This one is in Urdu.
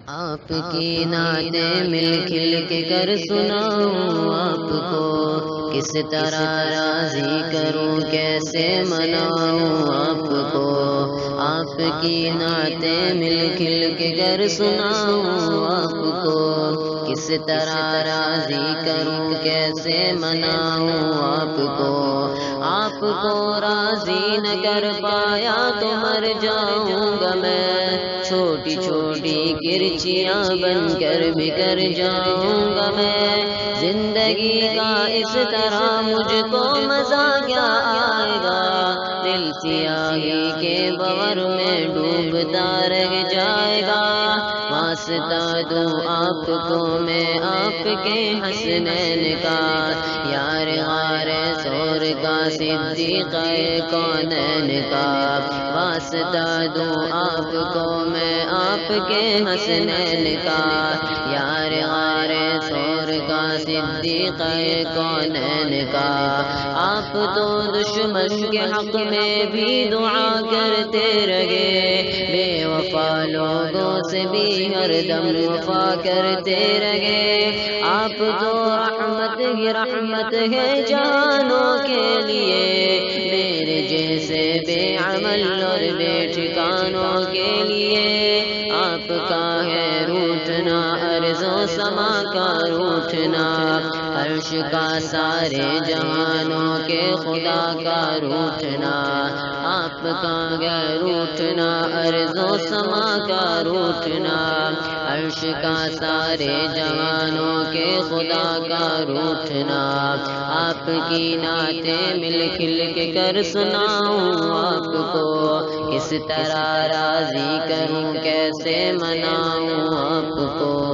آپ کی نعتیں مل کھل کے کر سناؤں آپ کو، کس طرح راضی کروں کیسے مناؤں آپ کو، آپ کی نعتیں مل کھل کے کر سناؤں آپ کو، کس طرح راضی کروں کیسے مناؤں آپ کو، آپ کو راضی نہ کر پایا تو مر جاؤں گا میں، چھوٹی چھوٹی کرچیاں بن کر بکھر جاؤں گا میں، زندگی کا اس طرح مجھ کو مزہ کیا آئے گا، دل سیاہی کے بور میں ڈوبتا رہ جائے گا، واسطہ دوں آپ کو میں آپ کے حسنین کا، یار غار سور کا صدیق کونین کا، واسطہ دوں آپ کو میں آپ کے حسنین کا، یار غار سور کا صدیق کونین کا، آپ تو دشمن کے حق میں بھی دعا کرتے رہے، بے وفا لوگوں سے بھی ہر دم وفا کرتے رہے، آپ تو رحمت ہی رحمت ہے جانوں کے لیے، میرے جیسے بے عمل اور بے ٹھکانوں کے لیے، آپ کا ہے روٹھنا ارض و سما کا روٹھنا، عرش کا سارے جہانوں کے خدا کا روٹھنا، آپ کا ہے روٹھنا ارض و سما کا روٹھنا، عرش کا سارے جہانوں کے خدا کا روٹھنا، آپ کی نعتیں مل کھل کے کر سناؤں آپ کو، کس طرح راضی کروں کیسے مناؤں آپ کو۔